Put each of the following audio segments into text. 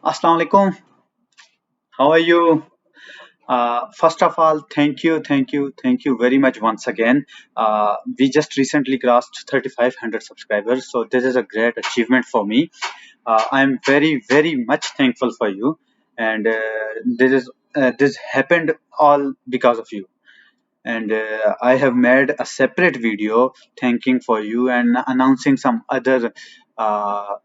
Assalamu alaikum. How are you? First of all, thank you very much once again. We just recently crossed 3,500 subscribers, so this is a great achievement for me. I'm very much thankful for you, and this happened all because of you. And I have made a separate video thanking for you and announcing some other uh,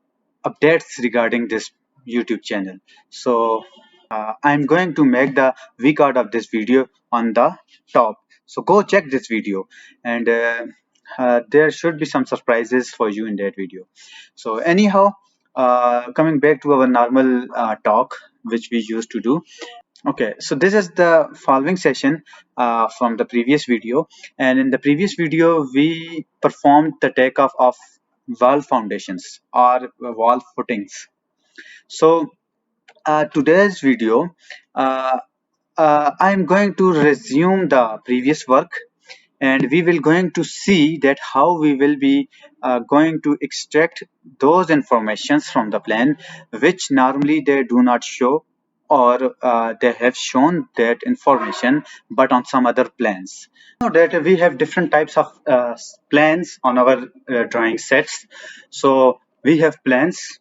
updates regarding this YouTube channel. So I'm going to make the V card of this video on the top. So go check this video, and there should be some surprises for you in that video. So anyhow, coming back to our normal talk, which we used to do. Okay, so this is the following session from the previous video, and in the previous video we performed the takeoff of wall foundations or wall footings. So today's video, I'm going to resume the previous work, and we will going to see that how we will be going to extract those informations from the plan which normally they do not show, or they have shown that information but on some other plans. Know that we have different types of plans on our drawing sets. So we have plans,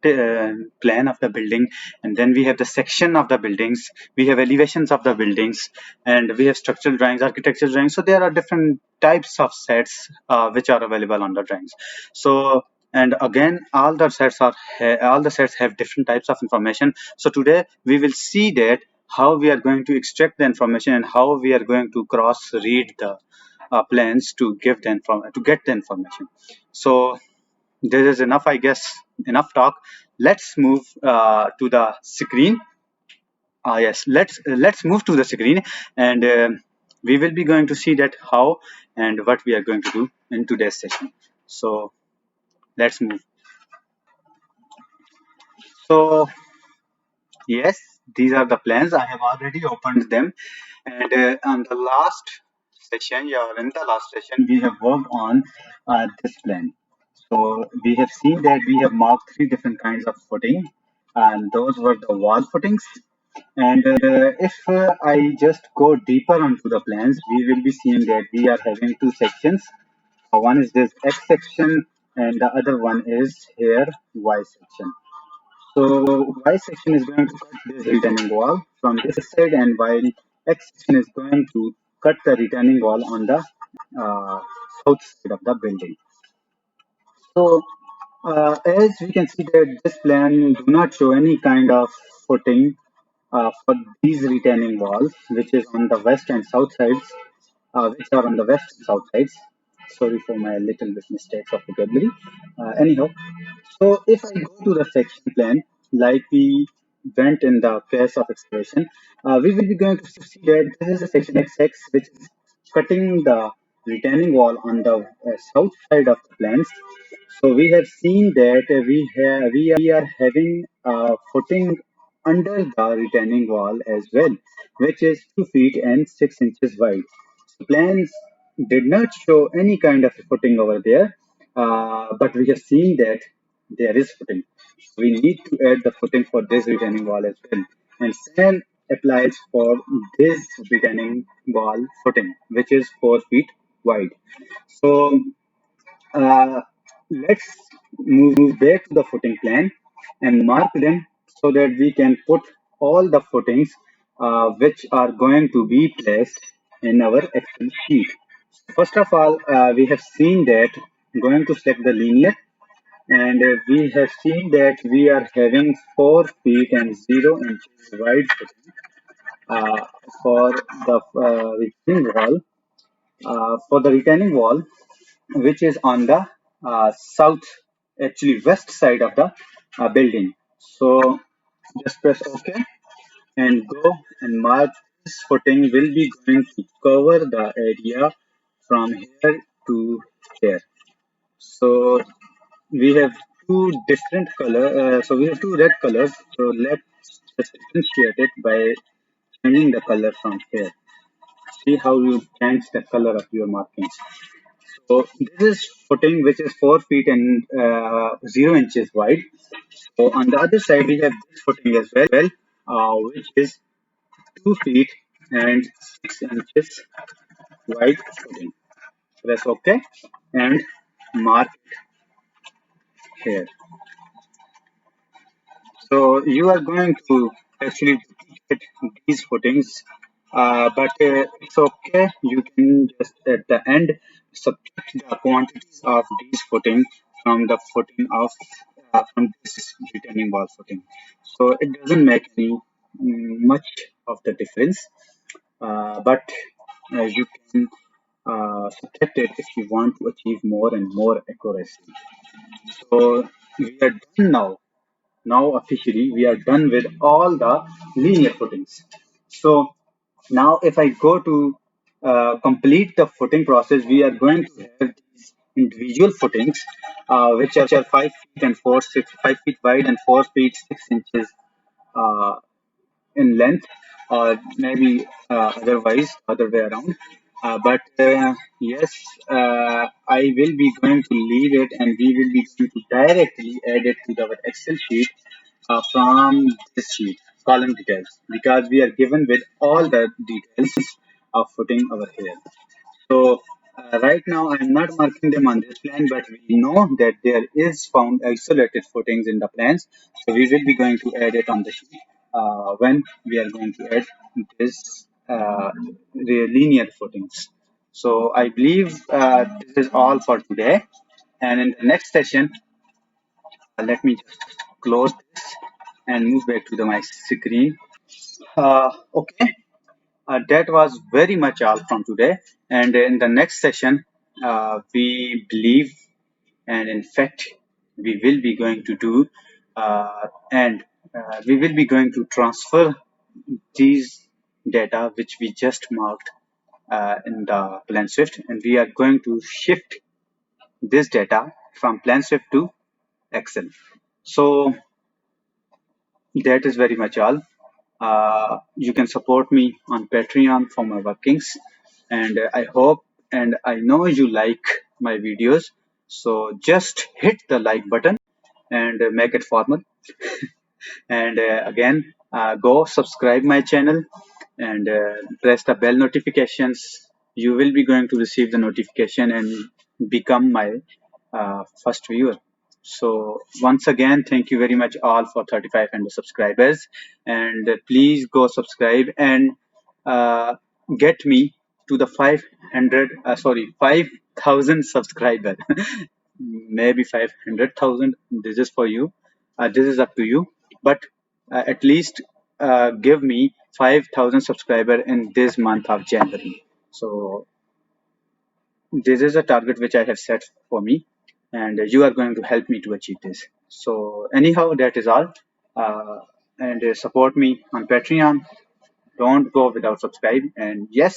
plan of the building, and then we have the section of the buildings, we have elevations of the buildings, and we have structural drawings, architectural drawings. So there are different types of sets which are available on the drawings. So, and again, all the sets have different types of information. So today we will see that how we are going to extract the information and how we are going to cross read the plans to give the to get the information. So this is enough, I guess. Enough talk. Let's move to the screen. Yes, let's move to the screen, and we will be going to see that how and what we are going to do in today's session. So let's move. So yes, these are the plans. I have already opened them, and on the last session, yeah, in the last session, we have worked on this plan. So we have seen that we have marked three different kinds of footing, and those were the wall footings. And if I just go deeper onto the plans, we will be seeing that we are having two sections. One is this X section, and the other one is here Y section. So Y section is going to cut this retaining wall from this side, and while X section is going to cut the retaining wall on the uh, south side of the building. So as we can see that this plan do not show any kind of footing for these retaining walls, which is on the west and south sides, which are on the west and south sides. Sorry for my little bit mistakes of vocabulary. Anyhow, so if I go to the section plan, like we went in the case of excavation, we will be going to see that this is a section XX, which is cutting the retaining wall on the south side of the plans. So we have seen that we are having a footing under the retaining wall as well, which is 2 feet and 6 inches wide. Plans did not show any kind of footing over there, but we have seen that there is footing. We need to add the footing for this retaining wall as well. And same applies for this retaining wall footing, which is 4 feet wide. So uh, let's move back to the footing plan and mark them so that we can put all the footings which are going to be placed in our Excel sheet. First of all, we have seen that going to select the linear, and we have seen that we are having 4 feet and 0 inches wide footing for the retaining wall. For the retaining wall, which is on the south, actually west side of the building. So just press OK and go and mark. This footing will be going to cover the area from here to here. So we have two different color. So we have two red colors. So let's just differentiate it by changing the color from here. See how you change the color of your markings. So this is footing which is 4 feet and 0 inches wide. So on the other side we have this footing as well, which is 2 feet and 6 inches wide footing. Press OK and mark here. So you are going to actually get these footings, but it's okay. You can just at the end subtract the quantities of these footing from the footing of from this retaining wall footing. So it doesn't make any much of the difference, but you can subtract it if you want to achieve more and more accuracy. So we are done now. Now officially we are done with all the linear footings. So now if I go to complete the footing process, we are going to have these individual footings, which are 5 feet and 5 feet wide and 4 feet 6 inches uh, in length, or maybe otherwise other way around. But yes, I will be going to leave it, and we will be going to directly add it to our Excel sheet from this sheet, column details, because we are given with all the details of footing our hair. So right now I'm not marking them on this plan, but we know that there is found isolated footings in the plans. So we will be going to add it on the sheet when we are going to add this the linear footings. So I believe this is all for today. And in the next session, let me just close this and move back to my screen. Okay. That was very much all from today. And in the next session, we believe, and in fact, we will be going to do, and we will be going to transfer these data which we just marked in the Planswift, and we are going to shift this data from Planswift to Excel. So that is very much all. You can support me on Patreon for my workings, and I hope and I know you like my videos. So just hit the like button and make it formal. And again, go subscribe my channel and press the bell notifications. You will be going to receive the notification and become my first viewer. So once again, thank you very much all for 3,500 subscribers, and please go subscribe and uh, get me to the 5,000 subscriber. Maybe 500,000. This is for you. This is up to you. But at least give me 5,000 subscriber in this month of January. So this is a target which I have set for me, and you are going to help me to achieve this. So anyhow, that is all. Uh, and support me on Patreon. Don't go without subscribe. And yes,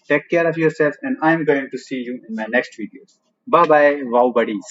take care of yourself. And I'm going to see you in my next videos. Bye bye, wow buddies.